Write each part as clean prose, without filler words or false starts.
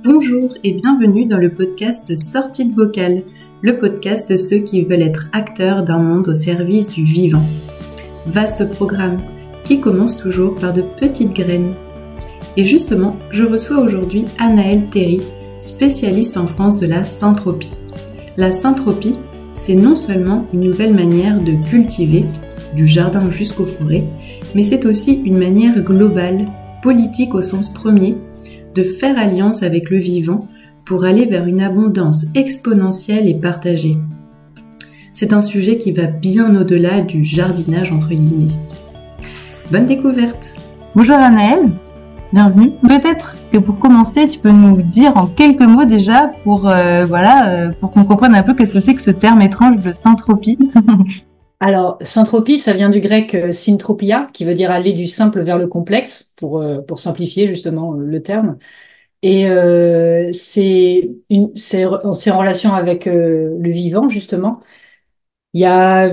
Bonjour et bienvenue dans le podcast Sortie de bocal, le podcast de ceux qui veulent être acteurs d'un monde au service du vivant. Vaste programme qui commence toujours par de petites graines. Et justement, je reçois aujourd'hui Anaëlle Théry, spécialiste en France de la syntropie. La syntropie, c'est non seulement une nouvelle manière de cultiver, du jardin jusqu'aux forêts, mais c'est aussi une manière globale, politique au sens premier, de faire alliance avec le vivant pour aller vers une abondance exponentielle et partagée. C'est un sujet qui va bien au-delà du jardinage entre guillemets. Bonne découverte! Bonjour Anaëlle, bienvenue. Peut-être que pour commencer, tu peux nous dire en quelques mots déjà pour qu'on comprenne un peu qu'est-ce que c'est que ce terme étrange de syntropie. Alors, syntropie, ça vient du grec syntropia, qui veut dire aller du simple vers le complexe, pour simplifier justement le terme. Et c'est en relation avec le vivant, justement. Il y a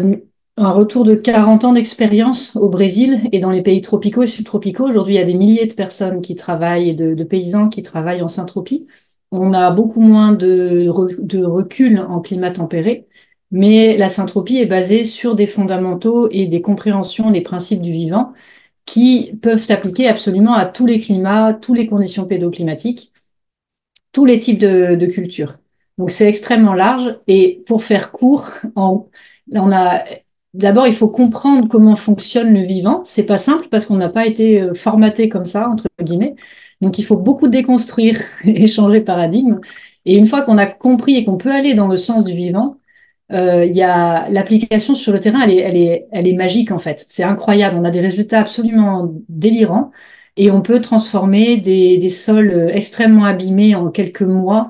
un retour de 40 ans d'expérience au Brésil et dans les pays tropicaux et subtropicaux. Aujourd'hui, il y a des milliers de personnes qui travaillent, de paysans qui travaillent en syntropie. On a beaucoup moins de recul en climat tempéré. Mais la syntropie est basée sur des fondamentaux et des compréhensions des principes du vivant qui peuvent s'appliquer absolument à tous les climats, toutes les conditions pédoclimatiques, tous les types de cultures. Donc c'est extrêmement large et pour faire court, d'abord il faut comprendre comment fonctionne le vivant. C'est pas simple parce qu'on n'a pas été formaté comme ça entre guillemets. Donc il faut beaucoup déconstruire et changer de paradigme. Et une fois qu'on a compris et qu'on peut aller dans le sens du vivant, il y a l'application sur le terrain, elle est magique en fait. C'est incroyable. On a des résultats absolument délirants et on peut transformer des sols extrêmement abîmés en quelques mois.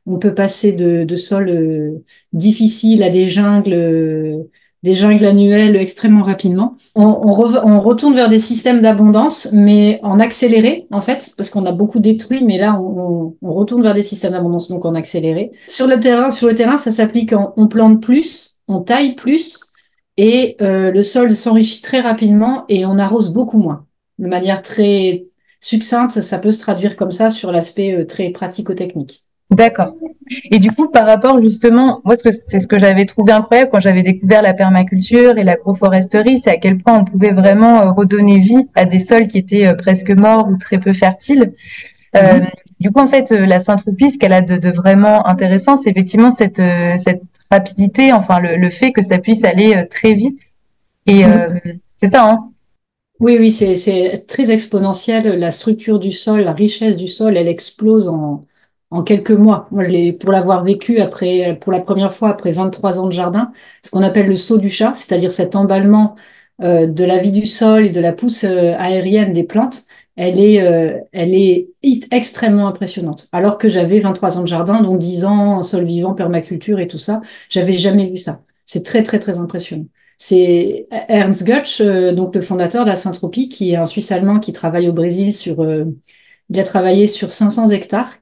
On peut passer de sols difficiles à des jungles annuelles extrêmement rapidement. On retourne vers des systèmes d'abondance, mais en accéléré, en fait, parce qu'on a beaucoup détruit, mais là, on retourne vers des systèmes d'abondance, donc en accéléré. Sur le terrain, ça s'applique on plante plus, on taille plus, et le sol s'enrichit très rapidement et on arrose beaucoup moins. De manière très succincte, ça peut se traduire comme ça sur l'aspect très pratico-technique. D'accord. Et du coup, par rapport justement, moi, c'est ce que j'avais trouvé incroyable quand j'avais découvert la permaculture et l'agroforesterie, c'est à quel point on pouvait vraiment redonner vie à des sols qui étaient presque morts ou très peu fertiles. Du coup, en fait, la syntropie, ce qu'elle a de vraiment intéressant, c'est effectivement cette rapidité, enfin le fait que ça puisse aller très vite. Et c'est ça, hein? Oui, c'est très exponentiel. La structure du sol, la richesse du sol, elle explose en quelques mois. Moi, pour l'avoir vécu pour la première fois après 23 ans de jardin, ce qu'on appelle le saut du chat, c'est-à-dire cet emballement de la vie du sol et de la pousse aérienne des plantes, elle est extrêmement impressionnante. Alors que j'avais 23 ans de jardin, donc 10 ans en sol vivant, permaculture et tout ça, j'avais jamais vu ça. C'est très, très, très impressionnant. C'est Ernst Götsch, donc le fondateur de la syntropie, qui est un Suisse allemand qui travaille au Brésil il a travaillé sur 500 hectares,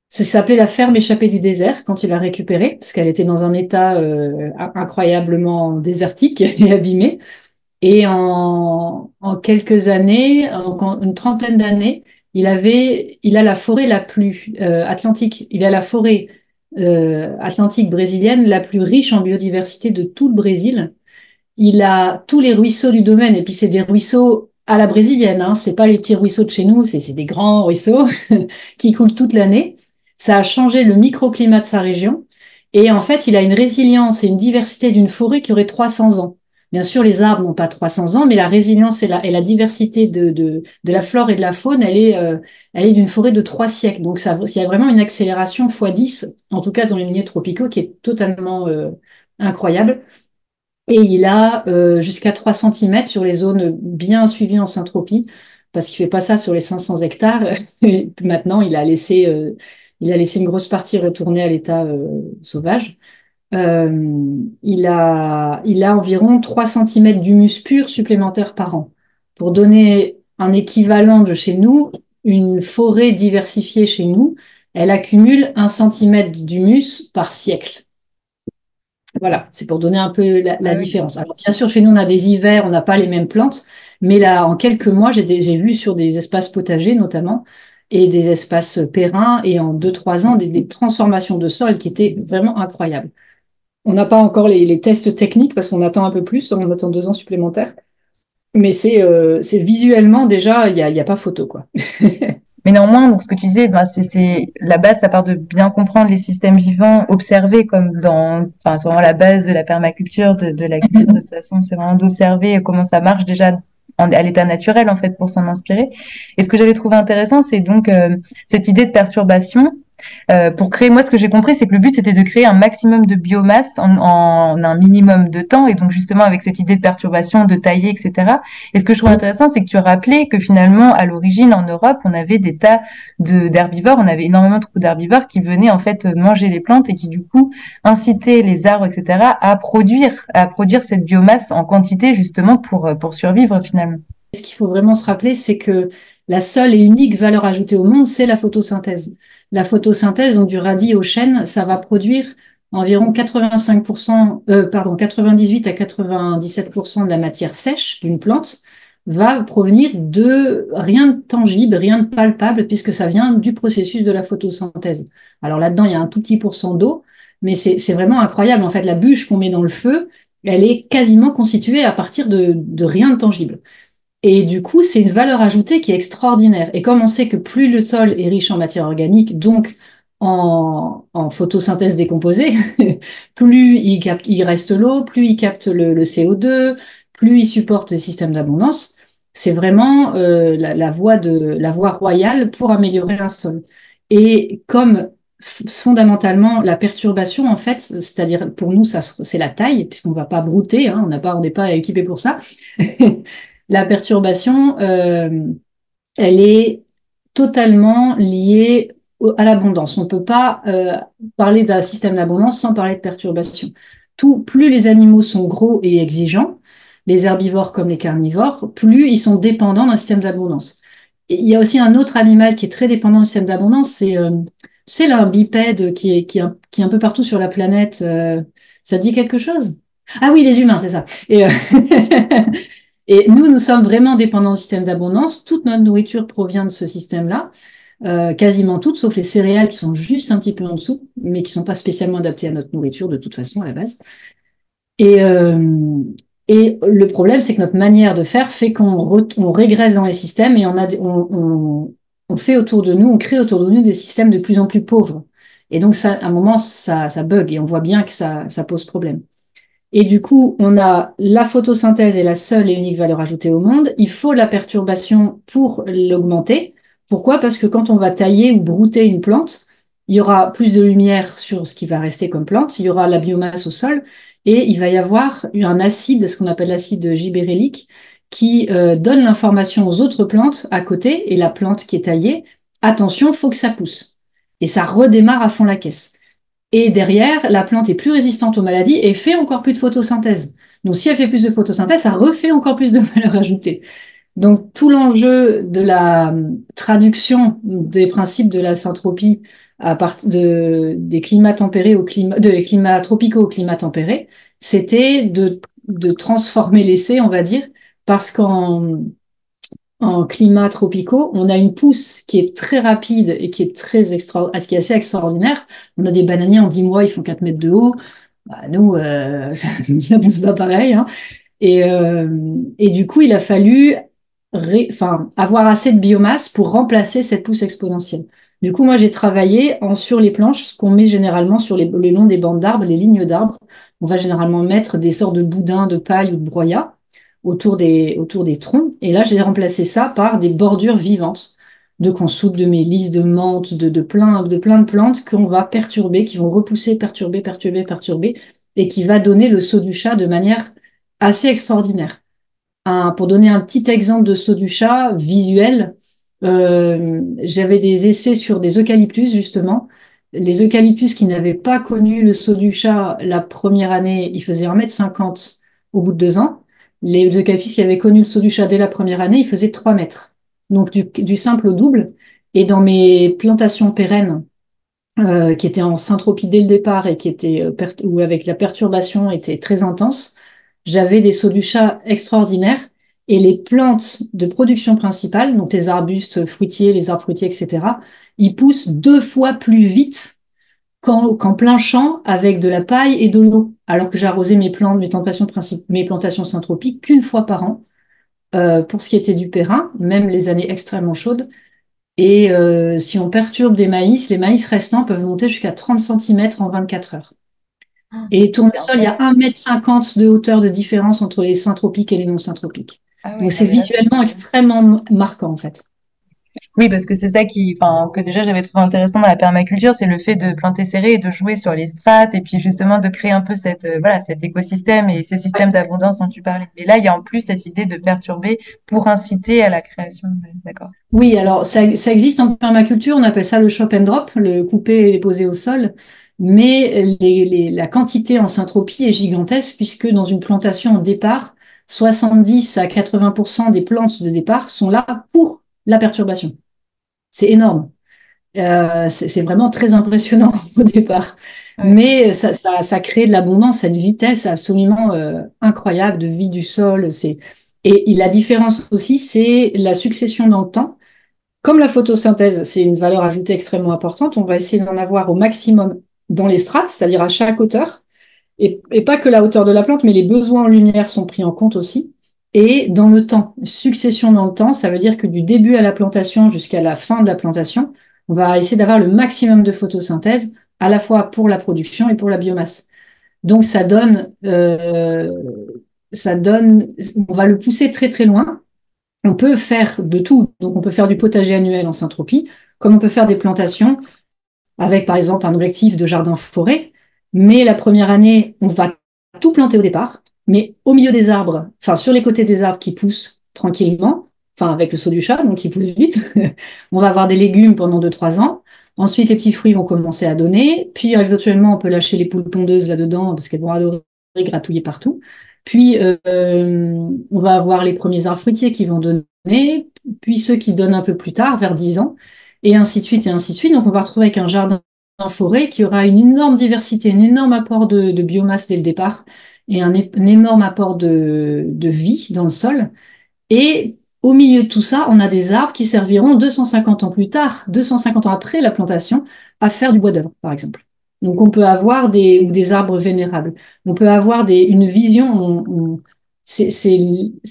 ça s'appelait la ferme échappée du désert quand il l'a récupérée, parce qu'elle était dans un état incroyablement désertique et abîmé. Et en quelques années, en une trentaine d'années, il a la forêt la plus atlantique. Il a la forêt atlantique brésilienne la plus riche en biodiversité de tout le Brésil. Il a tous les ruisseaux du domaine, et puis c'est des ruisseaux à la brésilienne, hein. C'est pas les petits ruisseaux de chez nous, c'est des grands ruisseaux qui coulent toute l'année. Ça a changé le microclimat de sa région. Et en fait, il a une résilience et une diversité d'une forêt qui aurait 300 ans. Bien sûr, les arbres n'ont pas 300 ans, mais la résilience et la diversité de la flore et de la faune, elle est d'une forêt de 3 siècles. Donc, il y a vraiment une accélération x10, en tout cas dans les milieux tropicaux, qui est totalement incroyable. Et il a jusqu'à 3 cm sur les zones bien suivies en syntropie, parce qu'il fait pas ça sur les 500 hectares. Et maintenant, il a laissé une grosse partie retourner à l'état sauvage. Il a environ 3 cm d'humus pur supplémentaire par an. Pour donner un équivalent de chez nous, une forêt diversifiée chez nous, elle accumule 1 cm d'humus par siècle. Voilà, c'est pour donner un peu la différence. Alors, bien sûr, chez nous, on a des hivers, on n'a pas les mêmes plantes, mais là, en quelques mois, j'ai vu sur des espaces potagers notamment, et des espaces pérennes, et en 2-3 ans, des transformations de sol qui étaient vraiment incroyables. On n'a pas encore les tests techniques parce qu'on attend un peu plus, on attend 2 ans supplémentaires. Mais c'est visuellement déjà, il y a pas photo, quoi. Mais néanmoins, donc ce que tu disais, ben, c'est la base, ça part de bien comprendre les systèmes vivants, observer comme enfin, c'est vraiment la base de la permaculture, de la culture. De toute façon, c'est vraiment d'observer comment ça marche déjà à l'état naturel, en fait, pour s'en inspirer. Et ce que j'avais trouvé intéressant, c'est donc cette idée de perturbation. Pour créer, moi, ce que j'ai compris, c'est que le but, c'était de créer un maximum de biomasse en un minimum de temps. Et donc, justement, avec cette idée de perturbation, de tailler, etc. Et ce que je trouve intéressant, c'est que tu rappelais que finalement, à l'origine, en Europe, on avait des tas d'herbivores. On avait énormément de groupes d'herbivores qui venaient, en fait, manger les plantes et qui, du coup, incitaient les arbres, etc., à produire cette biomasse en quantité, justement, pour survivre, finalement. Ce qu'il faut vraiment se rappeler, c'est que la seule et unique valeur ajoutée au monde, c'est la photosynthèse. La photosynthèse, donc du radis au chêne, ça va produire environ 85%, 98 à 97% de la matière sèche d'une plante va provenir de rien de tangible, rien de palpable, puisque ça vient du processus de la photosynthèse. Alors là-dedans, il y a un tout petit pourcent d'eau, mais c'est vraiment incroyable. En fait, la bûche qu'on met dans le feu, elle est quasiment constituée à partir de rien de tangible. Et du coup, c'est une valeur ajoutée qui est extraordinaire. Et comme on sait que plus le sol est riche en matière organique, donc en photosynthèse décomposée, plus il reste l'eau, plus il capte le CO2, plus il supporte le système d'abondance. C'est vraiment la voie royale pour améliorer un sol. Et comme fondamentalement la perturbation, en fait, c'est-à-dire pour nous, c'est la taille, puisqu'on va pas brouter, hein, on n'est pas équipé pour ça. La perturbation, elle est totalement liée à l'abondance. On ne peut pas parler d'un système d'abondance sans parler de perturbation. Plus les animaux sont gros et exigeants, les herbivores comme les carnivores, plus ils sont dépendants d'un système d'abondance. Et il y a aussi un autre animal qui est très dépendant du système d'abondance, c'est tu sais, là, un bipède qui est un peu partout sur la planète. Ça te dit quelque chose? Ah oui, les humains, c'est ça. Et, et nous sommes vraiment dépendants du système d'abondance. Toute notre nourriture provient de ce système-là, quasiment toute, sauf les céréales qui sont juste un petit peu en dessous, mais qui sont pas spécialement adaptées à notre nourriture de toute façon à la base. Et, euh, et le problème, c'est que notre manière de faire fait on régresse dans les systèmes et on fait autour de nous, on crée autour de nous des systèmes de plus en plus pauvres. Et donc, ça, à un moment, ça bug et on voit bien que ça pose problème. Et du coup, on a la photosynthèse est la seule et unique valeur ajoutée au monde. Il faut la perturbation pour l'augmenter. Pourquoi? Parce que quand on va tailler ou brouter une plante, il y aura plus de lumière sur ce qui va rester comme plante, il y aura la biomasse au sol et il va y avoir un acide, ce qu'on appelle l'acide gibérellique, qui donne l'information aux autres plantes à côté et la plante qui est taillée. Attention, faut que ça pousse. Et ça redémarre à fond la caisse. Et derrière, la plante est plus résistante aux maladies et fait encore plus de photosynthèse. Donc, si elle fait plus de photosynthèse, ça refait encore plus de valeur ajoutée. Donc, tout l'enjeu de la traduction des principes de la syntropie à partir des climats tempérés des climats tropicaux au climat tempéré, c'était de transformer l'essai, on va dire, parce en climats tropicaux, on a une pousse qui est très rapide et qui est qui est assez extraordinaire. On a des bananiers en 10 mois, ils font 4 mètres de haut. Bah, nous, ça pousse pas pareil, hein. Et du coup, il a fallu avoir assez de biomasse pour remplacer cette pousse exponentielle. Du coup, moi, j'ai travaillé sur les planches, ce qu'on met généralement sur le long des bandes d'arbres, les lignes d'arbres. On va généralement mettre des sortes de boudins, de paille ou de broyat autour des troncs. Et là, j'ai remplacé ça par des bordures vivantes de consoude, de mélisse, de menthe, de plein de plantes qu'on va perturber, qui vont repousser, perturber, perturber, perturber, et qui va donner le saut du chat de manière assez extraordinaire. Pour donner un petit exemple de saut du chat visuel, j'avais des essais sur des eucalyptus, justement. Les eucalyptus qui n'avaient pas connu le saut du chat la première année, ils faisaient 1,50 m au bout de 2 ans. Les eucalyptus qui avaient connu le saut du chat dès la première année, ils faisaient 3 mètres. Donc du simple au double. Et dans mes plantations pérennes, qui étaient en syntropie dès le départ et qui étaient où avec la perturbation était très intense, j'avais des sauts du chat extraordinaires Et les plantes de production principale, donc les arbustes fruitiers, les arbres fruitiers, etc., ils poussent 2 fois plus vite qu'en plein champ avec de la paille et de l'eau, alors que j'ai arrosé mes plantations syntropiques qu'une fois par an, pour ce qui était du périn, même les années extrêmement chaudes. Et si on perturbe des maïs, les maïs restants peuvent monter jusqu'à 30 centimètres en 24 heures. Et C'est tournesol, il y a incroyable. 1,50 m de hauteur de différence entre les syntropiques et les non syntropiques. Ah Donc oui, non, c'est mais là, visuellement extrêmement marquant en fait. oui, parce que c'est ça enfin, que déjà j'avais trouvé intéressant dans la permaculture, c'est le fait de planter serré et de jouer sur les strates et puis justement de créer un peu voilà, cet écosystème et ces systèmes d'abondance dont tu parlais. Et là, il y a en plus cette idée de perturber pour inciter à la création. Ouais, d'accord. Oui, alors ça existe en permaculture, on appelle ça le chop and drop, le couper et les poser au sol. Mais la quantité en syntropie est gigantesque puisque dans une plantation au départ, 70 à 80% des plantes de départ sont là pour la perturbation. C'est énorme. C'est vraiment très impressionnant au départ. Ouais. Mais ça crée de l'abondance à une vitesse absolument incroyable de vie du sol. Et la différence aussi, c'est la succession dans le temps. Comme la photosynthèse, c'est une valeur ajoutée extrêmement importante, on va essayer d'en avoir au maximum dans les strates, c'est-à-dire à chaque hauteur, et pas que la hauteur de la plante, mais les besoins en lumière sont pris en compte aussi. Et dans le temps, succession dans le temps, ça veut dire que du début à la plantation jusqu'à la fin de la plantation, on va essayer d'avoir le maximum de photosynthèse, à la fois pour la production et pour la biomasse. Donc ça donne, on va le pousser très très loin. On peut faire de tout. Donc, on peut faire du potager annuel en syntropie, comme on peut faire des plantations avec, par exemple, un objectif de jardin-forêt. Mais la première année, on va tout planter au départ, mais au milieu des arbres, enfin, sur les côtés des arbres qui poussent tranquillement, enfin, avec le saut du chat, donc qui poussent vite. On va avoir des légumes pendant 2, 3 ans. Ensuite, les petits fruits vont commencer à donner. Puis, éventuellement, on peut lâcher les poules pondeuses là-dedans parce qu'elles vont adorer gratouiller partout. Puis, on va avoir les premiers arbres fruitiers qui vont donner, puis ceux qui donnent un peu plus tard, vers 10 ans, et ainsi de suite, et ainsi de suite. Donc, on va retrouver avec un jardin en forêt qui aura une énorme diversité, un énorme apport de biomasse dès le départ, et un énorme apport de vie dans le sol. Et au milieu de tout ça, on a des arbres qui serviront 250 ans plus tard, 250 ans après la plantation, à faire du bois d'œuvre, par exemple. Donc, on peut avoir ou des arbres vénérables. On peut avoir une vision. C'est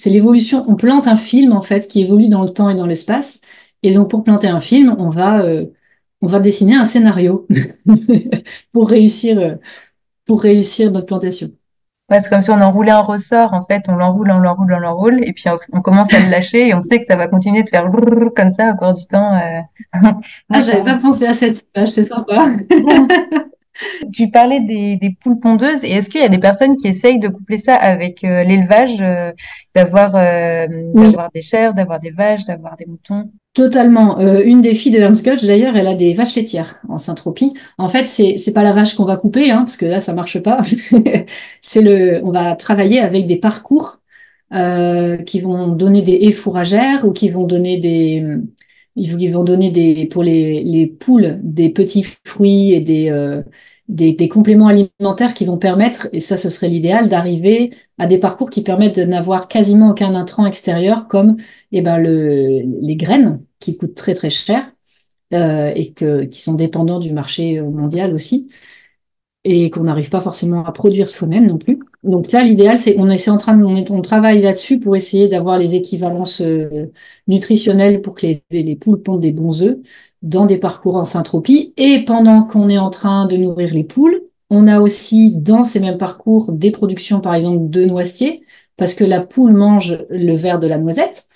l'évolution. On plante un film, en fait, qui évolue dans le temps et dans l'espace. Et donc, pour planter un film, on va dessiner un scénario pour pour réussir notre plantation. Ouais, c'est comme si on enroulait un ressort, en fait, on l'enroule, on l'enroule, on l'enroule, et puis on commence à le lâcher, et on sait que ça va continuer de faire comme ça au cours du temps. Ah, j'avais D'accord. pas pensé à cette image, c'est sympa. Tu parlais des poules pondeuses, et est-ce qu'il y a des personnes qui essayent de coupler ça avec l'élevage, Oui, d'avoir des chèvres, d'avoir des vaches, d'avoir des moutons? totalement. Une des filles de Ernst Gotch, d'ailleurs, elle a des vaches laitières en syntropie. En fait, c'est pas la vache qu'on va couper, hein, parce que là, ça marche pas. On va travailler avec des parcours qui vont donner des haies fourragères ou ils vont donner pour les poules des petits fruits et des compléments alimentaires qui vont permettre, et ça, ce serait l'idéal, d'arriver à des parcours qui permettent de n'avoir quasiment aucun intrant extérieur, comme les graines qui coûtent très très cher qui sont dépendants du marché mondial aussi et qu'on n'arrive pas forcément à produire soi-même non plus. Donc là, l'idéal, c'est on travaille là-dessus pour essayer d'avoir les équivalences nutritionnelles pour que les poules pondent des bons œufs dans des parcours en syntropie. Et pendant qu'on est en train de nourrir les poules, on a aussi dans ces mêmes parcours des productions, par exemple, de noisetiers, parce que la poule mange le verre de la noisette.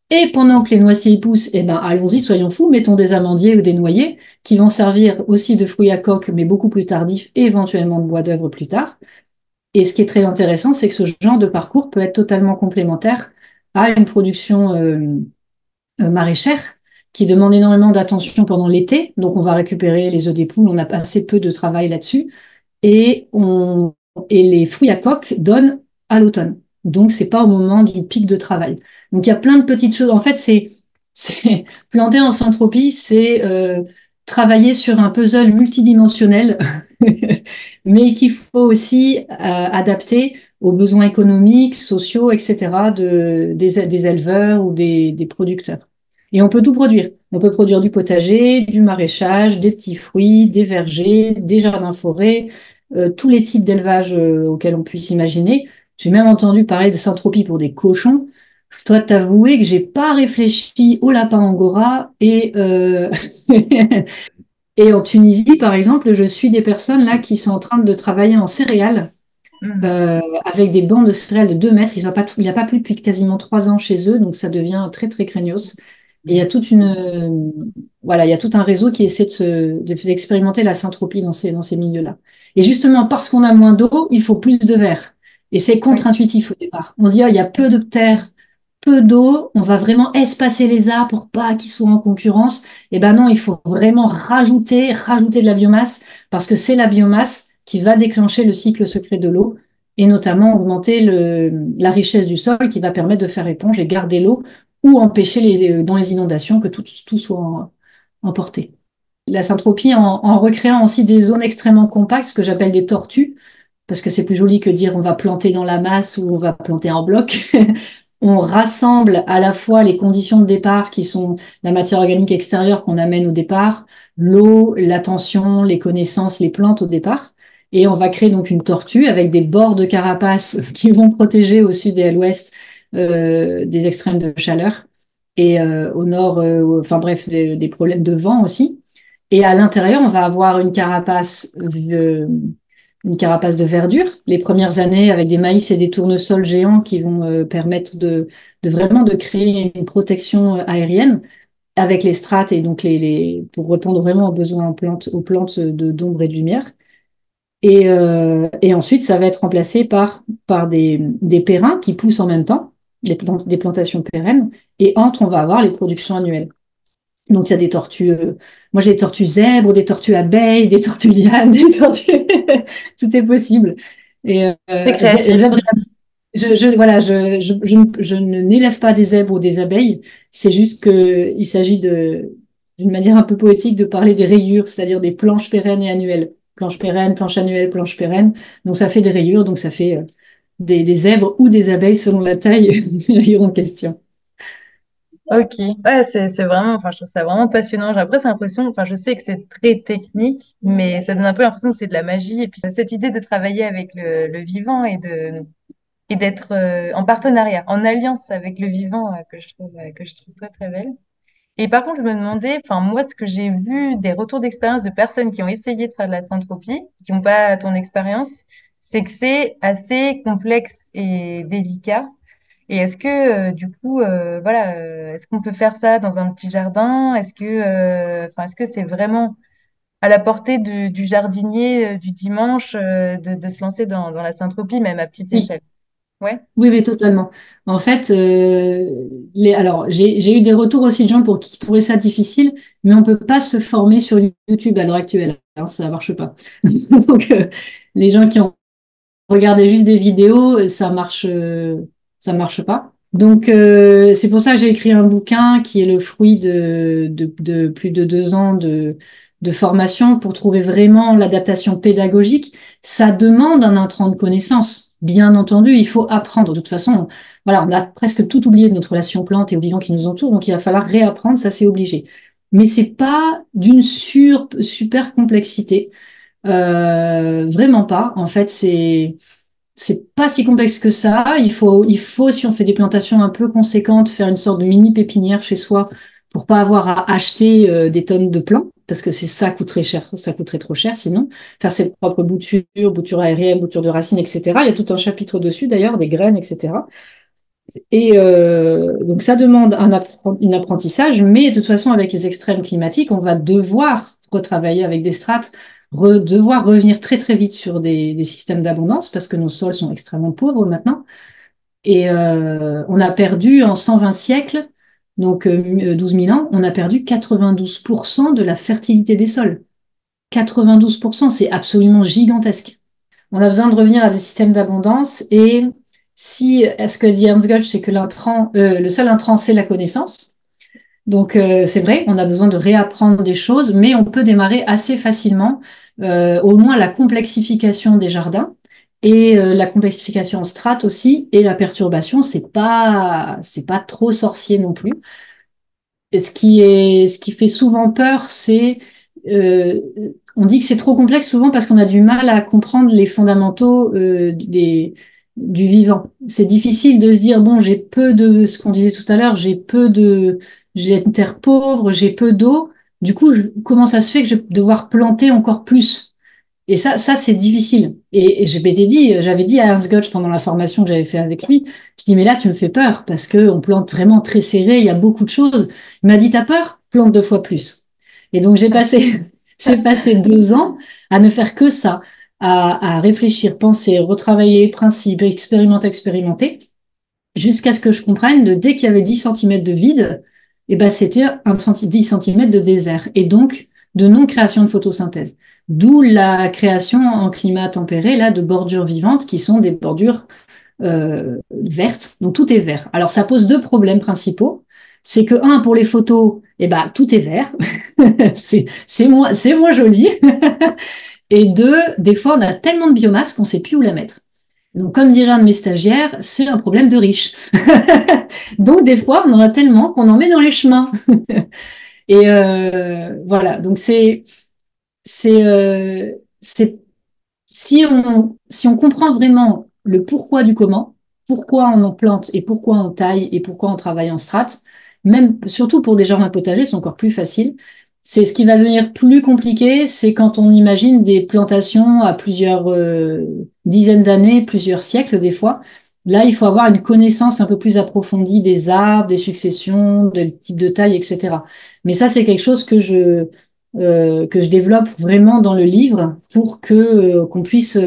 Et pendant que les noisetiers y poussent, eh ben, allons-y, soyons fous, mettons des amandiers ou des noyers qui vont servir aussi de fruits à coque, mais beaucoup plus tardifs, et éventuellement de bois d'œuvre plus tard. Et ce qui est très intéressant, c'est que ce genre de parcours peut être totalement complémentaire à une production maraîchère qui demande énormément d'attention pendant l'été. Donc, on va récupérer les œufs des poules, on a assez peu de travail là-dessus. Et, et les fruits à coque donnent à l'automne. Donc, c'est pas au moment du pic de travail. Donc, il y a plein de petites choses. En fait, c'est planter en syntropie, c'est travailler sur un puzzle multidimensionnel, mais qu'il faut aussi adapter aux besoins économiques, sociaux, etc. des éleveurs ou des producteurs. Et on peut tout produire. On peut produire du potager, du maraîchage, des petits fruits, des vergers, des jardins-forêts, tous les types d'élevage auxquels on puisse imaginer. J'ai même entendu parler de syntropie pour des cochons. Je dois t'avouer que j'ai pas réfléchi au lapin angora et en Tunisie, par exemple, je suis des personnes là qui sont en train de travailler en céréales avec des bancs de céréales de 2 mètres. Il n'y a pas plu depuis quasiment 3 ans chez eux, donc ça devient très, très craignos. Et il y a voilà, il y a tout un réseau qui essaie d'expérimenter la syntropie dans ces milieux-là. Et justement, parce qu'on a moins d'eau, il faut plus de verre. Et c'est contre-intuitif au départ. On se dit, il y a peu de terre, peu d'eau, on va vraiment espacer les arbres pour pas qu'ils soient en concurrence. Et ben non, il faut vraiment rajouter de la biomasse, parce que c'est la biomasse qui va déclencher le cycle secret de l'eau et notamment augmenter la richesse du sol qui va permettre de faire éponge et garder l'eau ou empêcher dans les inondations que tout soit emporté. La syntropie en recréant aussi des zones extrêmement compactes, ce que j'appelle des tortues, parce que c'est plus joli que dire on va planter dans la masse ou on va planter en bloc. On rassemble à la fois les conditions de départ qui sont la matière organique extérieure qu'on amène au départ, l'eau, l'attention, les connaissances, les plantes au départ. Et on va créer donc une tortue avec des bords de carapace qui vont protéger au sud et à l'ouest des extrêmes de chaleur et au nord, enfin bref, des problèmes de vent aussi. Et à l'intérieur, on va avoir une carapace de verdure. Les premières années avec des maïs et des tournesols géants qui vont permettre de vraiment de créer une protection aérienne avec les strates et donc pour répondre vraiment aux besoins aux plantes d'ombre et de lumière. Et ensuite, ça va être remplacé par des périns qui poussent en même temps, des plantations pérennes. Et entre, on va avoir les productions annuelles. Donc, il y a des tortues. Moi, j'ai des tortues zèbres, des tortues abeilles, des tortues lianes, des tortues. Tout est possible. Et C'est créatif. zèbres, voilà, je ne n'élève pas des zèbres ou des abeilles. C'est juste que il s'agit d'une manière un peu poétique de parler des rayures, c'est-à-dire des planches pérennes et annuelles. Planches pérennes, planches annuelles, planches pérennes. Donc, ça fait des rayures. Donc, ça fait des zèbres ou des abeilles selon la taille des rayures en question. Ok, ouais, c'est vraiment, enfin, je trouve ça vraiment passionnant. J'ai presque l'impression, enfin, je sais que c'est très technique, mais ça donne un peu l'impression que c'est de la magie. Et puis, cette idée de travailler avec le vivant et d'être en partenariat, en alliance avec le vivant, que je trouve très, très belle. Et par contre, je me demandais, enfin, moi, ce que j'ai vu des retours d'expérience de personnes qui ont essayé de faire de la syntropie, qui n'ont pas ton expérience, c'est que c'est assez complexe et délicat. Et est-ce que du coup, voilà, est-ce qu'on peut faire ça dans un petit jardin? Enfin, est-ce que c'est vraiment à la portée du jardinier du dimanche de se lancer dans la syntropie, même à petite Oui. échelle? Ouais. Oui, oui, totalement. En fait, alors j'ai eu des retours aussi de gens pour qui trouvaient ça difficile, mais on peut pas se former sur YouTube à l'heure actuelle. Alors, ça marche pas. Donc, les gens qui ont regardé juste des vidéos, ça marche pas. Donc, c'est pour ça que j'ai écrit un bouquin qui est le fruit de plus de 2 ans de formation pour trouver vraiment l'adaptation pédagogique. Ça demande un intrant de connaissance. Bien entendu, il faut apprendre. De toute façon, voilà, on a presque tout oublié de notre relation plante et aux vivants qui nous entourent, donc il va falloir réapprendre, ça c'est obligé. Mais c'est pas d'une super complexité. Vraiment pas. En fait, c'est pas si complexe que ça. Si on fait des plantations un peu conséquentes, faire une sorte de mini pépinière chez soi pour pas avoir à acheter des tonnes de plants, parce que ça coûterait cher, ça coûterait trop cher sinon. Faire ses propres boutures aériennes, boutures de racines, etc. Il y a tout un chapitre dessus d'ailleurs, des graines, etc. Et donc ça demande un apprentissage, mais de toute façon avec les extrêmes climatiques, on va devoir retravailler avec des strates, devoir revenir très très vite sur des systèmes d'abondance parce que nos sols sont extrêmement pauvres maintenant. Et on a perdu en 120 siècles, donc 12 000 ans, on a perdu 92% de la fertilité des sols. 92%, c'est absolument gigantesque. On a besoin de revenir à des systèmes d'abondance et si, ce que dit Ernst Gotch, c'est que le seul intrant, c'est la connaissance. Donc, c'est vrai, on a besoin de réapprendre des choses, mais on peut démarrer assez facilement, au moins la complexification des jardins et la complexification en strates aussi, et la perturbation, c'est pas trop sorcier non plus. Et ce qui fait souvent peur, c'est euh, on dit que c'est trop complexe souvent parce qu'on a du mal à comprendre les fondamentaux du vivant. C'est difficile de se dire bon, j'ai peu de ce qu'on disait tout à l'heure, j'ai une terre pauvre, j'ai peu d'eau. Du coup, comment ça se fait que je vais devoir planter encore plus? Et ça c'est difficile. Et j'avais dit à Ernst Gotch pendant la formation que j'avais fait avec lui, je dis mais là tu me fais peur parce que on plante vraiment très serré, il y a beaucoup de choses. Il m'a dit t'as peur? Plante 2 fois plus. Et donc j'ai passé 2 ans à ne faire que ça, à réfléchir, penser, retravailler les principes, expérimenter, jusqu'à ce que je comprenne que dès qu'il y avait 10 centimètres de vide, eh ben c'était 10 centimètres de désert. Et donc de non-création de photosynthèse. D'où la création en climat tempéré là de bordures vivantes qui sont des bordures vertes. Donc tout est vert. Alors ça pose 2 problèmes principaux. C'est que pour les photos, eh ben tout est vert. C'est moins joli. Et 2, des fois on a tellement de biomasse qu'on sait plus où la mettre. Donc comme dirait un de mes stagiaires, c'est un problème de riche. Donc des fois on en a tellement qu'on en met dans les chemins. Et voilà. Donc c'est euh, c'est si on comprend vraiment le pourquoi du comment, pourquoi on en plante et pourquoi on taille et pourquoi on travaille en strates, même surtout pour des jardins potagers, c'est encore plus facile. C'est ce qui va devenir plus compliqué, c'est quand on imagine des plantations à plusieurs dizaines d'années, plusieurs siècles des fois. Là, il faut avoir une connaissance un peu plus approfondie des arbres, des successions, des types de taille, etc. Mais ça, c'est quelque chose que je développe vraiment dans le livre pour que qu'on puisse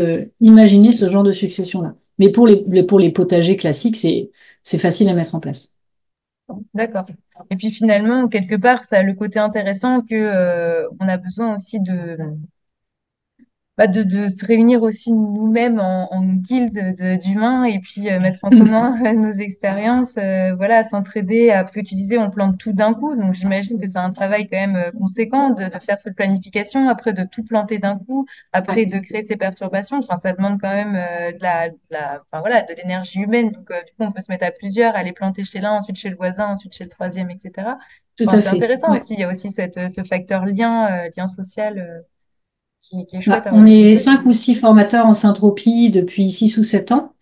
imaginer ce genre de succession-là. Mais pour les potagers classiques, c'est facile à mettre en place. D'accord. Et puis finalement, quelque part, ça a le côté intéressant que on a besoin aussi de se réunir aussi nous-mêmes en guilde d'humains et puis mettre en commun nos expériences, voilà, s'entraider. Parce que tu disais, on plante tout d'un coup, donc j'imagine que c'est un travail quand même conséquent de faire cette planification, après de tout planter d'un coup, après de créer ces perturbations. Enfin, ça demande quand même enfin, voilà, de l'énergie humaine. Donc, du coup, on peut se mettre à plusieurs, aller planter chez l'un, ensuite chez le voisin, ensuite chez le troisième, etc. Tout Enfin, à c'est fait. intéressant Ouais. aussi. Il y a aussi ce facteur lien, lien social. Qui est chouette Bah, à on rajouter. est 5 ou 6 formateurs en syntropie depuis 6 ou 7 ans.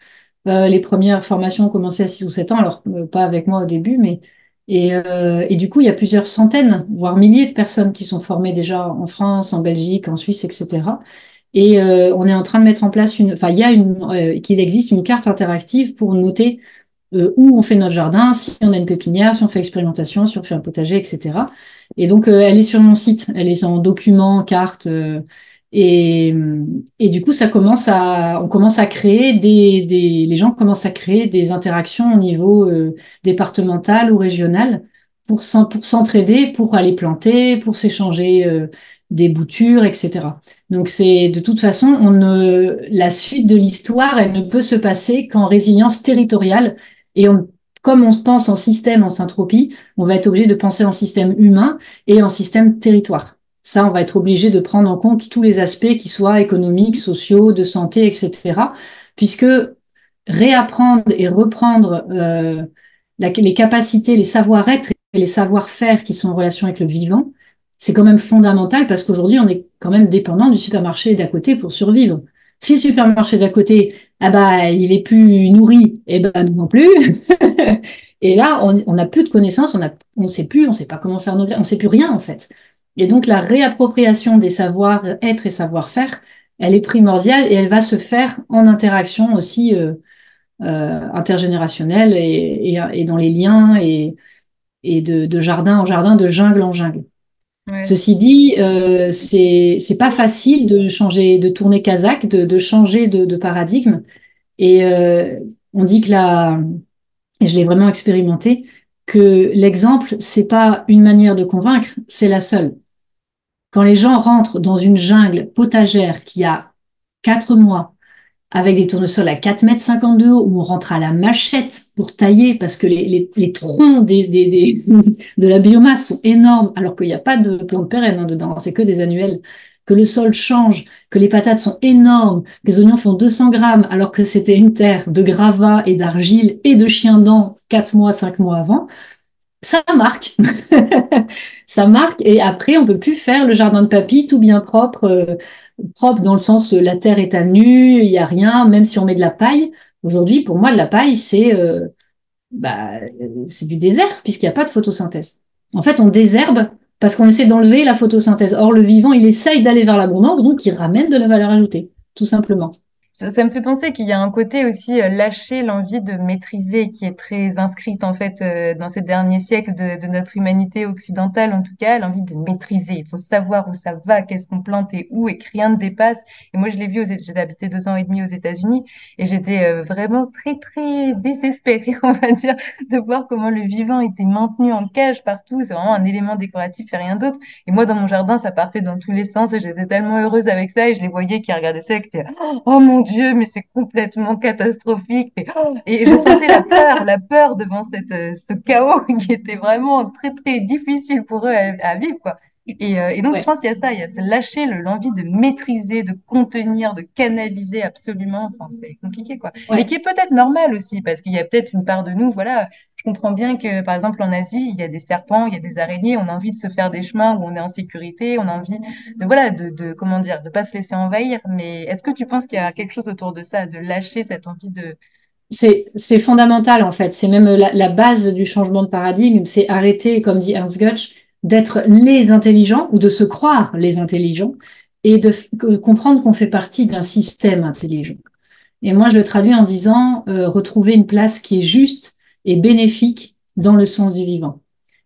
Les premières formations ont commencé à 6 ou 7 ans, alors pas avec moi au début, mais et du coup il y a plusieurs centaines, voire milliers de personnes qui sont formées déjà en France, en Belgique, en Suisse, etc. Et on est en train de mettre en place enfin qu'il existe une carte interactive pour noter où on fait notre jardin, si on a une pépinière, si on fait expérimentation, si on fait un potager, etc. Et donc, elle est sur mon site, elle est en document, carte, et, et du coup, on commence à créer les gens commencent à créer des interactions au niveau départemental ou régional pour s'entraider, pour aller planter, pour s'échanger des boutures, etc. Donc, c'est de toute façon, la suite de l'histoire, elle ne peut se passer qu'en résilience territoriale et comme on pense en système, en syntropie, on va être obligé de penser en système humain et en système territoire. Ça, on va être obligé de prendre en compte tous les aspects qui soient économiques, sociaux, de santé, etc. Puisque réapprendre et reprendre les capacités, les savoir-être et les savoir-faire qui sont en relation avec le vivant, c'est quand même fondamental parce qu'aujourd'hui, on est quand même dépendant du supermarché d'à côté pour survivre. Si le supermarché d'à côté, ah bah, il est plus nourri, et ben nous non plus. Et là, on a plus de connaissances, on sait plus, on sait pas comment faire on sait plus rien en fait. Et donc la réappropriation des savoir-être et savoir-faire, elle est primordiale et elle va se faire en interaction aussi intergénérationnelle et dans les liens et de jardin en jardin, de jungle en jungle. Ouais. Ceci dit, c'est pas facile de changer, de tourner Kazakh, de changer de paradigme. Et on dit que et je l'ai vraiment expérimenté, que l'exemple, c'est pas une manière de convaincre, c'est la seule. Quand les gens rentrent dans une jungle potagère qui a 4 mois, avec des tournesols à 4,50 m de haut, où on rentre à la machette pour tailler parce que les troncs de la biomasse sont énormes, alors qu'il n'y a pas de plantes pérennes dedans, c'est que des annuels. que le sol change, que les patates sont énormes, que les oignons font 200 grammes, alors que c'était une terre de gravats et d'argile et de chiens-dents 4 mois, 5 mois avant, ça marque. Ça marque, et après, on peut plus faire le jardin de papy tout bien propre, propre dans le sens la terre est à nu, il y a rien, même si on met de la paille. Aujourd'hui, pour moi, de la paille, bah, c'est du désert puisqu'il n'y a pas de photosynthèse. En fait, on désherbe parce qu'on essaie d'enlever la photosynthèse. Or, le vivant, il essaye d'aller vers l'abondance, donc il ramène de la valeur ajoutée, tout simplement. Ça me fait penser qu'il y a un côté aussi lâcher l'envie de maîtriser qui est très inscrite en fait dans ces derniers siècles de notre humanité occidentale en tout cas, l'envie de maîtriser. Il faut savoir où ça va, qu'est-ce qu'on plante et où et que rien ne dépasse. Et moi je l'ai vu, j'ai habité 2 ans et demi aux États-Unis et j'étais vraiment très très désespérée on va dire de voir comment le vivant était maintenu en cage partout. C'est vraiment un élément décoratif et rien d'autre. Et moi dans mon jardin ça partait dans tous les sens et j'étais tellement heureuse avec ça et je les voyais qui regardaient ça et qui étaient oh mon Dieu, mais c'est complètement catastrophique. Et je sentais la peur devant ce chaos qui était vraiment très, très difficile pour eux à vivre, quoi. Et donc, je Ouais, pense qu'il y a ça, il y a ce lâcher l'envie de maîtriser, de contenir, de canaliser absolument. Enfin, c'est compliqué, quoi. Et ouais. qui est peut-être normal aussi, parce qu'il y a peut-être une part de nous, voilà. Je comprends bien que, par exemple, en Asie, il y a des serpents, il y a des araignées, on a envie de se faire des chemins où on est en sécurité, on a envie voilà, comment dire, de pas se laisser envahir. Mais est-ce que tu penses qu'il y a quelque chose autour de ça, de lâcher cette envie de... C'est fondamental en fait. C'est même la base du changement de paradigme. C'est arrêter, comme dit Ernst Götz, d'être les intelligents ou de se croire les intelligents et de comprendre qu'on fait partie d'un système intelligent. Et moi, je le traduis en disant retrouver une place qui est juste et bénéfique dans le sens du vivant.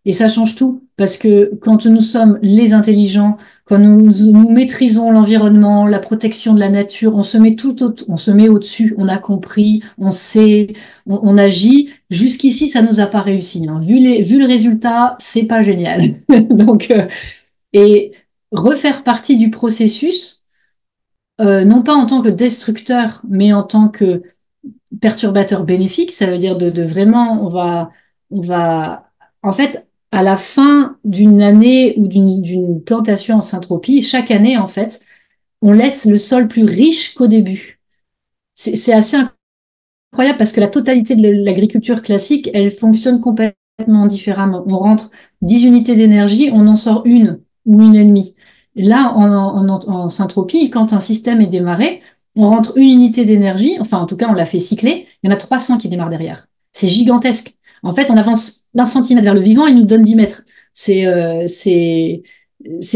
Et ça change tout, parce que quand nous sommes les intelligents, quand nous maîtrisons l'environnement, la protection de la nature, on se met on se met au-dessus, on a compris, on sait, on agit. Jusqu'ici, ça nous a pas réussi, hein. Vu le résultat, c'est pas génial. Donc, et refaire partie du processus, non pas en tant que destructeur, mais en tant que perturbateur bénéfique, ça veut dire de vraiment, on va, en fait, à la fin d'une année ou d'une plantation en syntropie, chaque année, en fait, on laisse le sol plus riche qu'au début. C'est assez incroyable parce que la totalité de l'agriculture classique, elle fonctionne complètement différemment. On rentre 10 unités d'énergie, on en sort une ou une et demie. Là, en syntropie, quand un système est démarré, on rentre une unité d'énergie, enfin en tout cas on l'a fait cycler, il y en a 300 qui démarrent derrière. C'est gigantesque. En fait, on avance d'1 centimètre vers le vivant, il nous donne 10 mètres. C'est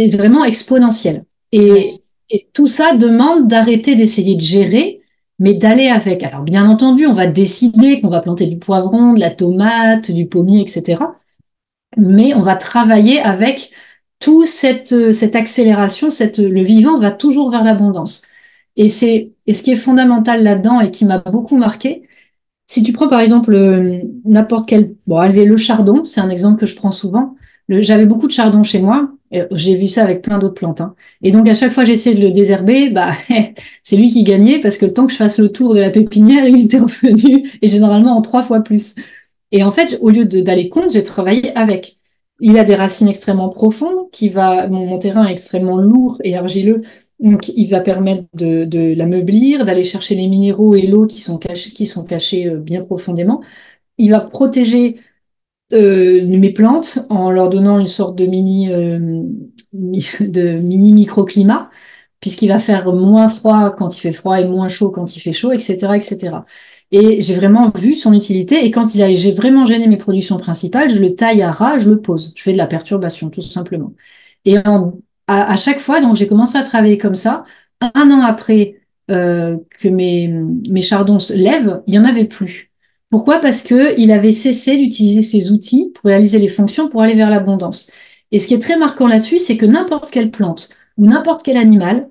vraiment exponentiel. Ouais. Et tout ça demande d'arrêter d'essayer de gérer, mais d'aller avec. Alors bien entendu, on va décider qu'on va planter du poivron, de la tomate, du pommier, etc. Mais on va travailler avec toute cette accélération, le vivant va toujours vers l'abondance. Et ce qui est fondamental là-dedans et qui m'a beaucoup marqué, si tu prends par exemple n'importe quel, bon, allez, le chardon, c'est un exemple que je prends souvent. J'avais beaucoup de chardon chez moi. J'ai vu ça avec plein d'autres plantes, hein. Et donc à chaque fois j'essayais de le désherber, bah c'est lui qui gagnait parce que le temps que je fasse le tour de la pépinière, il était revenu et généralement en 3 fois plus. Et en fait, au lieu d'aller contre, j'ai travaillé avec. Il a des racines extrêmement profondes, mon terrain est extrêmement lourd et argileux, donc il va permettre de l'ameublir, d'aller chercher les minéraux et l'eau qui sont cachés bien profondément. Il va protéger mes plantes en leur donnant une sorte de de mini microclimat, puisqu'il va faire moins froid quand il fait froid et moins chaud quand il fait chaud, etc., etc. Et j'ai vraiment vu son utilité. Et quand j'ai vraiment gêné mes productions principales, je le taille à ras, je le pose. Je fais de la perturbation, tout simplement. Et à chaque fois, donc j'ai commencé à travailler comme ça. 1 an après que mes chardons se lèvent, il y en avait plus. Pourquoi? Parce que il avait cessé d'utiliser ces outils pour réaliser les fonctions pour aller vers l'abondance. Et ce qui est très marquant là-dessus, c'est que n'importe quelle plante ou n'importe quel animal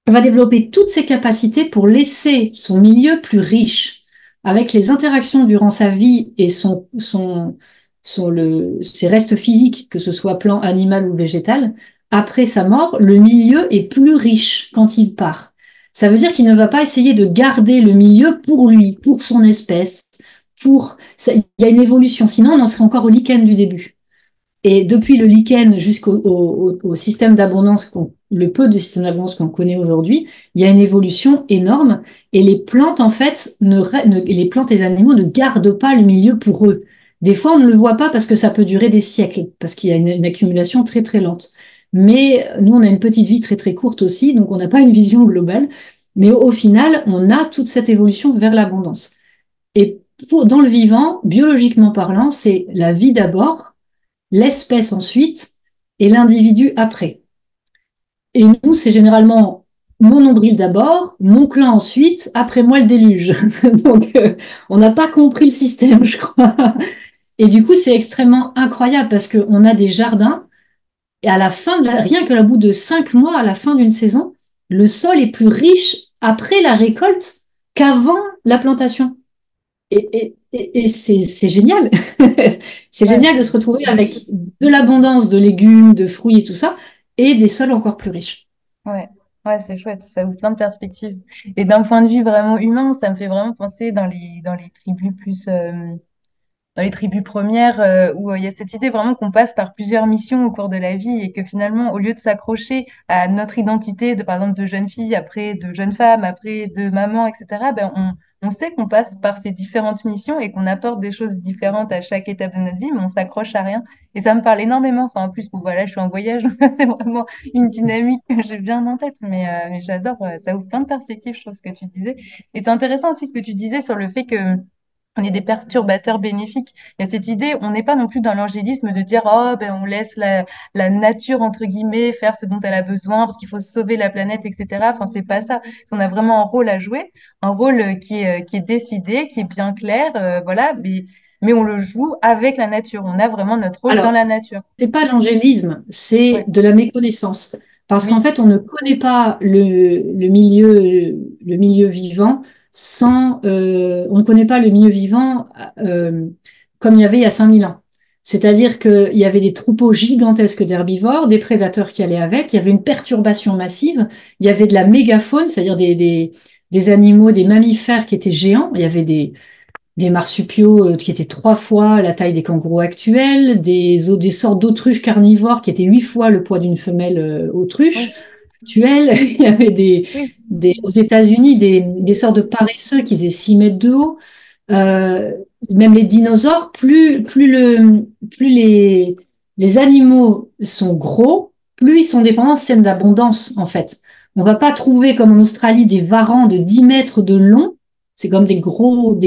va développer toutes ses capacités pour laisser son milieu plus riche, avec les interactions durant sa vie et ses restes physiques, que ce soit plant, animal ou végétal. Après sa mort, le milieu est plus riche quand il part. Ça veut dire qu'il ne va pas essayer de garder le milieu pour lui, pour son espèce, il y a une évolution. Sinon, on en serait encore au lichen du début. Et depuis le lichen jusqu'au système d'abondance, le peu de système d'abondance qu'on connaît aujourd'hui, il y a une évolution énorme. Et les plantes, en fait, les plantes et les animaux ne gardent pas le milieu pour eux. Des fois, on ne le voit pas parce que ça peut durer des siècles, parce qu'il y a une accumulation très, très lente. Mais nous, on a une petite vie très, très courte aussi, donc on n'a pas une vision globale. Mais au final, on a toute cette évolution vers l'abondance. Et dans le vivant, biologiquement parlant, c'est la vie d'abord, l'espèce ensuite et l'individu après. Et nous, c'est généralement mon nombril d'abord, mon clan ensuite, après moi le déluge. Donc, on n'a pas compris le système, je crois. Et du coup, c'est extrêmement incroyable parce qu'on a des jardins et à la fin, rien que au bout de 5 mois, à la fin d'une saison, le sol est plus riche après la récolte qu'avant la plantation. Et c'est génial. C'est Ouais, génial de se retrouver avec de l'abondance de légumes, de fruits et tout ça, et des sols encore plus riches. ouais, ouais, c'est chouette, ça ouvre plein de perspectives. Et d'un point de vue vraiment humain, ça me fait vraiment penser dans les tribus plus, dans les tribus premières, où il y a cette idée vraiment qu'on passe par plusieurs missions au cours de la vie et que finalement, au lieu de s'accrocher à notre identité de, par exemple, de jeune fille, après de jeune femme, après de maman, etc., ben, on sait qu'on passe par ces différentes missions et qu'on apporte des choses différentes à chaque étape de notre vie, mais on s'accroche à rien. Et ça me parle énormément. Enfin, en plus, bon, voilà, je suis en voyage, c'est vraiment une dynamique que j'ai bien en tête, mais j'adore, ça ouvre plein de perspectives, je trouve, ce que tu disais. Et c'est intéressant aussi ce que tu disais sur le fait que on est des perturbateurs bénéfiques. Il y a cette idée, on n'est pas non plus dans l'angélisme de dire, oh, ben, on laisse la nature, entre guillemets, faire ce dont elle a besoin parce qu'il faut sauver la planète, etc. Enfin, c'est pas ça. On a vraiment un rôle à jouer, un rôle qui est décidé, qui est bien clair, voilà, mais on le joue avec la nature. On a vraiment notre rôle dans Alors, la nature. c'est pas l'angélisme, c'est Ouais. de la méconnaissance. Parce qu'en Oui, fait, on ne connaît pas le milieu vivant on ne connaît pas le milieu vivant euh, comme il y avait il y a 5000 ans. C'est-à-dire qu'il y avait des troupeaux gigantesques d'herbivores, des prédateurs qui allaient avec, il y avait une perturbation massive, il y avait de la mégafaune, c'est-à-dire des animaux, des mammifères qui étaient géants, il y avait des marsupiaux qui étaient 3 fois la taille des kangourous actuels, des sortes d'autruches carnivores qui étaient 8 fois le poids d'une femelle oui, autruche actuelle. Il y avait oui, aux États-Unis des sortes de paresseux qui faisaient 6 mètres de haut. Euh, Même les dinosaures, plus les animaux sont gros, plus ils sont dépendants de système d'abondance, en fait. On va pas trouver, comme en Australie, des varans de 10 mètres de long. C'est comme des gros,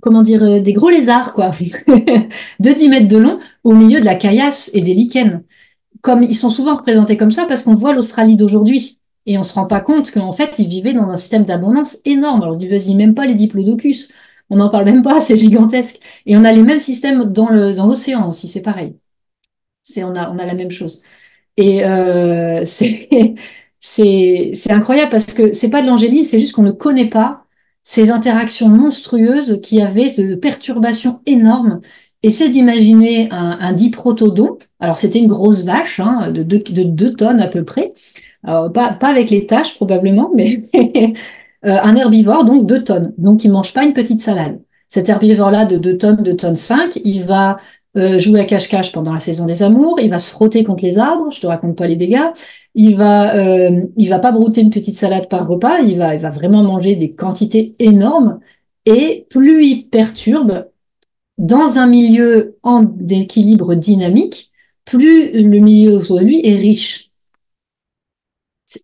comment dire, des gros lézards, quoi, de 10 mètres de long, au milieu de la caillasse et des lichens. Comme ils sont souvent représentés comme ça parce qu'on voit l'Australie d'aujourd'hui. Et on se rend pas compte qu'en fait, ils vivaient dans un système d'abondance énorme. Alors, je dis même pas les diplodocus. On n'en parle même pas, c'est gigantesque. Et on a les mêmes systèmes dans l'océan aussi, c'est pareil. On a la même chose. Et c'est incroyable parce que c'est pas de l'angélisme, c'est juste qu'on ne connaît pas ces interactions monstrueuses qui avaient de perturbations énormes. Essaie d'imaginer un diprotodon. Alors c'était une grosse vache hein, de 2 tonnes à peu près. Alors, pas avec les taches probablement, mais un herbivore donc 2 tonnes. Donc il mange pas une petite salade. Cet herbivore-là de 2 tonnes, 2 tonnes 5, il va jouer à cache-cache pendant la saison des amours, il va se frotter contre les arbres, je te raconte pas les dégâts, il va pas brouter une petite salade par repas, il va vraiment manger des quantités énormes, et plus il perturbe dans un milieu en d'équilibre dynamique, plus le milieu autour de lui est riche.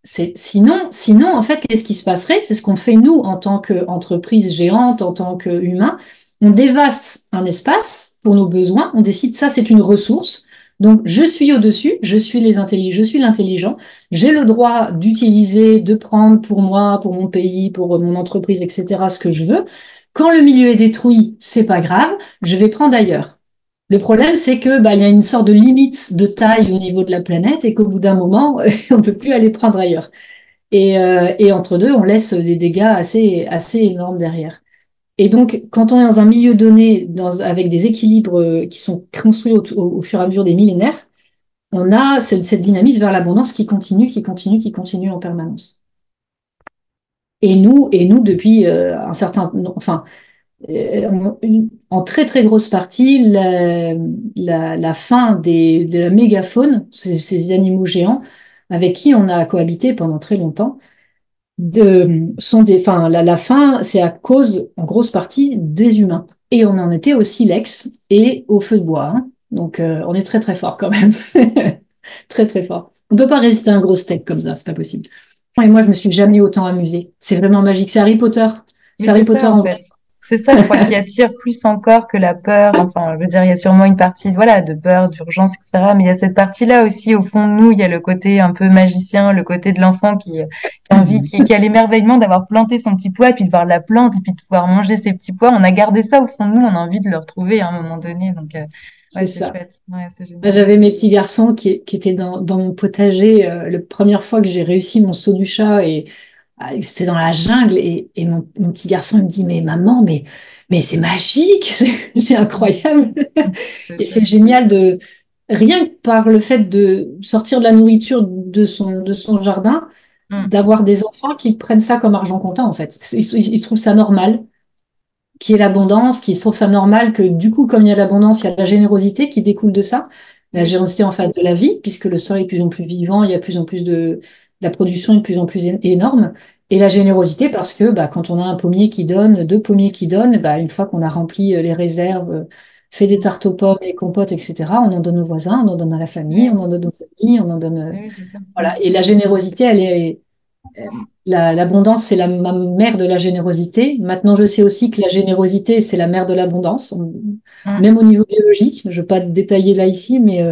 Sinon, en fait, qu'est-ce qui se passerait? C'est ce qu'on fait nous en tant qu'entreprise géante, en tant qu'humain. On dévaste un espace pour nos besoins. On décide ça, c'est une ressource. Donc, je suis au-dessus, je suis l'intelligent. J'ai le droit d'utiliser, de prendre pour moi, pour mon pays, pour mon entreprise, etc., ce que je veux. Quand le milieu est détruit, c'est pas grave. Je vais prendre ailleurs. Le problème, c'est que il y a une sorte de limite de taille au niveau de la planète et qu'au bout d'un moment, on peut plus aller prendre ailleurs. Et entre deux, on laisse des dégâts assez énormes derrière. Et donc, quand on est dans un milieu donné, avec des équilibres qui sont construits au fur et à mesure des millénaires, on a cette dynamisme vers l'abondance qui continue, qui continue, qui continue en permanence. Et nous depuis un certain, enfin, en très très grosse partie la fin de la mégafaune, ces animaux géants avec qui on a cohabité pendant très longtemps, enfin, la fin, c'est à cause, en grosse partie, des humains. Et on en était au silex et au feu de bois, hein. Donc, on est très très fort quand même. Très très fort. On peut pas résister à un gros steak comme ça, c'est pas possible. Et moi, je me suis jamais autant amusée. C'est vraiment magique. C'est Harry Potter. Mais C'est c'est Harry Potter ça, en en fait. vrai. C'est ça, je crois, qui attire plus encore que la peur. Enfin, je veux dire, il y a sûrement une partie, voilà, de peur, d'urgence, etc. Mais il y a cette partie-là aussi, au fond de nous, il y a le côté un peu magicien, le côté de l'enfant qui a envie, qui a l'émerveillement d'avoir planté son petit pois, et puis de voir la plante, et puis de pouvoir manger ses petits pois. On a gardé ça au fond de nous, on a envie de le retrouver à un moment donné. Donc, ouais, C'est c'est ça. chouette. Ouais, c'est Moi, génial. j'avais mes petits garçons qui étaient dans mon potager la première fois que j'ai réussi mon saut du chat et c'était dans la jungle et mon petit garçon me dit mais maman mais c'est magique c'est incroyable C'est et c'est chouette. génial de rien que par le fait de sortir de la nourriture de son jardin Mm. d'avoir des enfants qui prennent ça comme argent comptant en fait ils trouvent ça normal qui est l'abondance, qui trouve ça normal que du coup, comme il y a l'abondance, il y a la générosité qui découle de ça, la Oui, générosité en face de la vie, puisque le sol est de plus en plus vivant, il y a de plus en plus la production est de plus en plus énorme, et la générosité parce que bah, quand on a un pommier qui donne, deux pommiers qui donnent, bah, une fois qu'on a rempli les réserves, fait des tartes aux pommes, les compotes, etc., on en donne aux voisins, on en donne à la famille, on oui, en donne aux amis, on en donne... oui, c'est ça. Mm. voilà. Et la générosité, elle est l'abondance, c'est la ma mère de la générosité. Maintenant, je sais aussi que la générosité, c'est la mère de l'abondance, Mm. même au niveau biologique. Je ne vais pas détailler là ici, mais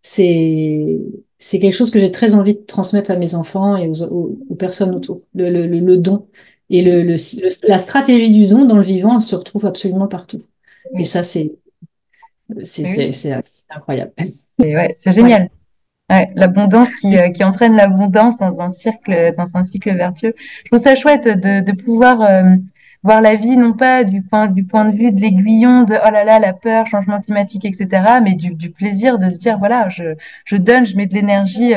c'est c'est quelque chose que j'ai très envie de transmettre à mes enfants et aux personnes autour. Le don et la stratégie du don dans le vivant, elle se retrouve absolument partout. Et Oui, ça, mais oui. c'est incroyable. Et ouais, c'est Ouais. génial. Ouais, l'abondance qui entraîne l'abondance dans un cycle vertueux. Je trouve ça chouette de pouvoir voir la vie non pas du point de vue de l'aiguillon de oh là là la peur, changement climatique, etc. Mais du plaisir de se dire voilà je donne, je mets de l'énergie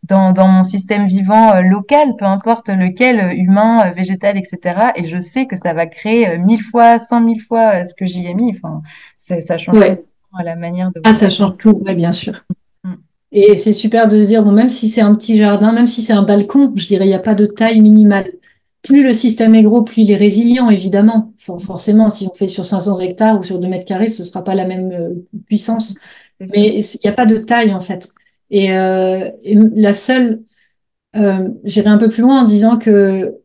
dans mon système vivant local, peu importe lequel, humain, végétal, etc. Et je sais que ça va créer 1000 fois, 100 000 fois ce que j'y ai mis. Enfin, ça change Ouais. complètement la manière de Ah, voir ça la vie. change tout, ouais, bien sûr. Mm. Et c'est super de se dire, bon, même si c'est un petit jardin, même si c'est un balcon, je dirais, il n'y a pas de taille minimale. Plus le système est gros, plus il est résilient, évidemment. Forcément, si on fait sur 500 hectares ou sur 2 mètres carrés, ce sera pas la même puissance. C'est sûr. Mais il n'y a pas de taille, en fait. Et la seule, j'irai un peu plus loin en disant que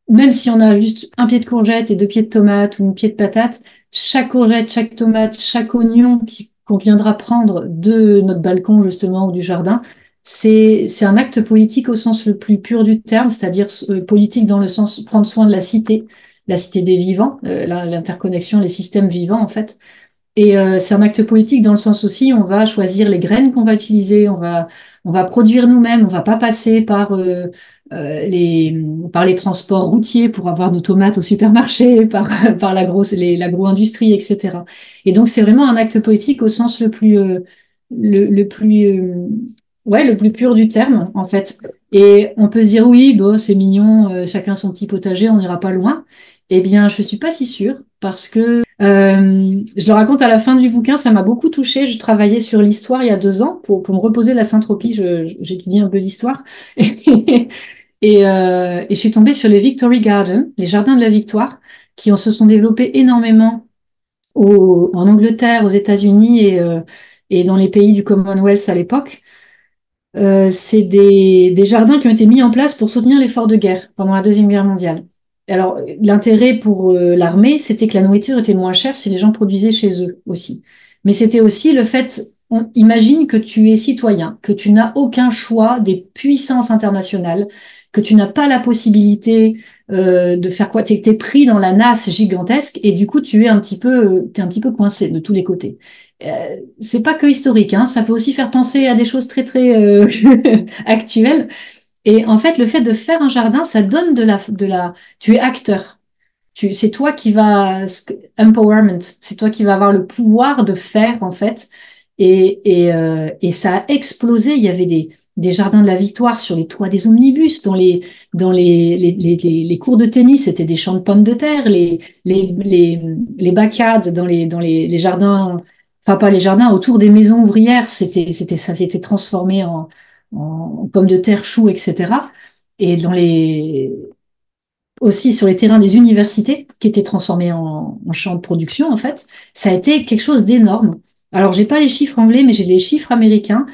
même si on a juste un pied de courgette et deux pieds de tomate ou un pied de patate, chaque courgette, chaque tomate, chaque oignon qu'on viendra prendre de notre balcon justement ou du jardin, c'est un acte politique au sens le plus pur du terme, c'est-à-dire politique dans le sens prendre soin de la cité des vivants, l'interconnexion, les systèmes vivants en fait. Et c'est un acte politique dans le sens aussi, on va choisir les graines qu'on va utiliser, on va produire nous-mêmes, on va pas passer par les transports routiers pour avoir nos tomates au supermarché, par l'agro-industrie, etc. Et donc c'est vraiment un acte politique au sens le plus, ouais, le plus pur du terme en fait. Et on peut se dire oui, bon, c'est mignon, chacun son petit potager, on n'ira pas loin. Eh bien, je suis pas si sûre parce que je le raconte à la fin du bouquin, ça m'a beaucoup touchée. Je travaillais sur l'histoire il y a 2 ans pour me reposer la Saint-Tropez. J'étudie un peu l'histoire et je suis tombée sur les Victory Gardens, les jardins de la Victoire, se sont développés énormément en Angleterre, aux États-Unis et dans les pays du Commonwealth à l'époque. C'est des jardins qui ont été mis en place pour soutenir l'effort de guerre pendant la Deuxième Guerre mondiale. Alors, l'intérêt pour l'armée, c'était que la nourriture était moins chère si les gens produisaient chez eux aussi. Mais c'était aussi le fait, imagine que tu es citoyen, que tu n'as aucun choix des puissances internationales, que tu n'as pas la possibilité de faire quoi, t'es pris dans la nasse gigantesque et du coup t'es un petit peu coincé de tous les côtés. C'est pas que historique, hein, ça peut aussi faire penser à des choses très très actuelles. Et en fait, le fait de faire un jardin, ça donne tu es acteur. C'est toi qui empowerment, c'est toi qui va avoir le pouvoir de faire en fait. Et ça a explosé. Il y avait des jardins de la Victoire sur les toits des omnibus, dans les cours de tennis, c'était des champs de pommes de terre, les backyards dans les jardins, enfin pas les jardins, autour des maisons ouvrières, ça s'était transformé en pommes de terre, choux, etc. Et aussi sur les terrains des universités, qui étaient transformés en champs de production, en fait, ça a été quelque chose d'énorme. Alors, j'ai pas les chiffres anglais, mais j'ai les chiffres américains.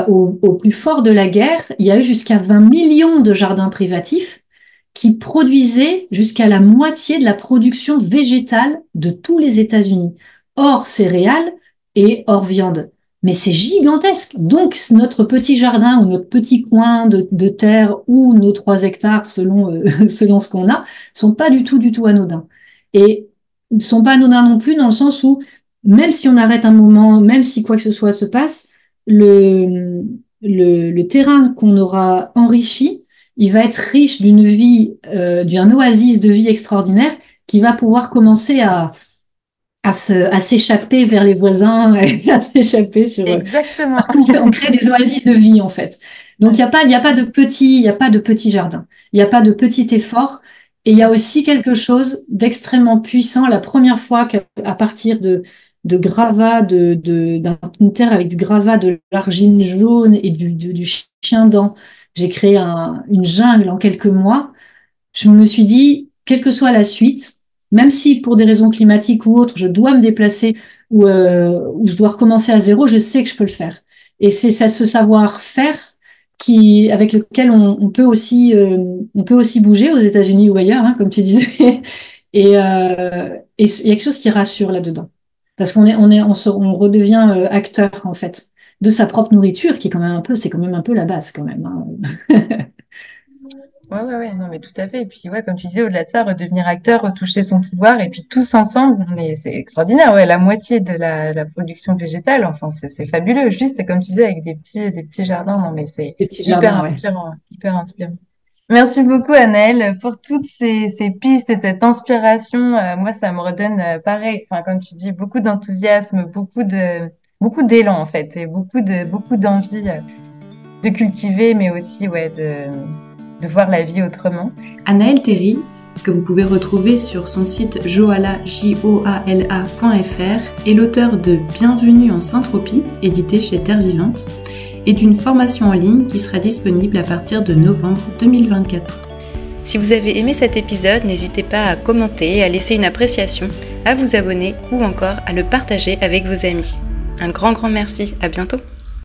Au plus fort de la guerre, il y a eu jusqu'à 20 millions de jardins privatifs qui produisaient jusqu'à la moitié de la production végétale de tous les États-Unis, hors céréales et hors viande. Mais c'est gigantesque. Donc, notre petit jardin ou notre petit coin de terre ou nos 3 hectares, selon ce qu'on a, sont pas du tout anodins. Et ils sont pas anodins non plus dans le sens où, même si on arrête un moment, même si quoi que ce soit se passe, le terrain qu'on aura enrichi, il va être riche d'une vie, d'un oasis de vie extraordinaire qui va pouvoir commencer à s'échapper vers les voisins, à s'échapper sur. Exactement. On crée des oasis de vie en fait. Donc il y a pas de petit jardin, il n'y a pas de petit effort, et il y a aussi quelque chose d'extrêmement puissant. La première fois qu'à partir de gravats, d'une terre avec du gravat, de l'argile jaune et du chien-dent, j'ai créé une jungle en quelques mois. Je me suis dit, quelle que soit la suite, même si pour des raisons climatiques ou autres, je dois me déplacer ou je dois recommencer à zéro, je sais que je peux le faire. Et c'est ça, ce savoir-faire avec lequel on peut aussi bouger aux États-Unis ou ailleurs, hein, comme tu disais. Et il y a quelque chose qui rassure là-dedans. Parce on redevient acteur, en fait, de sa propre nourriture, qui est c'est quand même un peu la base, quand même, hein. Ouais, non, mais tout à fait. Et puis, ouais, comme tu disais, au-delà de ça, redevenir acteur, retoucher son pouvoir, et puis tous ensemble, c'est extraordinaire. Ouais, la moitié de la production végétale, enfin, c'est fabuleux. Juste, comme tu disais, avec des petits jardins. Non, mais c'est Les petits hyper jardins, ouais. inspirant, hyper inspirant. Merci beaucoup, Anaëlle, pour toutes ces pistes et cette inspiration. Moi, ça me redonne, pareil, enfin, comme tu dis, beaucoup d'enthousiasme, beaucoup d'élan, en fait, et beaucoup d'envie de cultiver, mais aussi, ouais, de voir la vie autrement. Anaëlle Théry, que vous pouvez retrouver sur son site joala.fr, est l'auteur de Bienvenue en Saint-Tropez, édité chez Terre Vivante, et d'une formation en ligne qui sera disponible à partir de novembre 2024. Si vous avez aimé cet épisode, n'hésitez pas à commenter, à laisser une appréciation, à vous abonner ou encore à le partager avec vos amis. Un grand merci, à bientôt!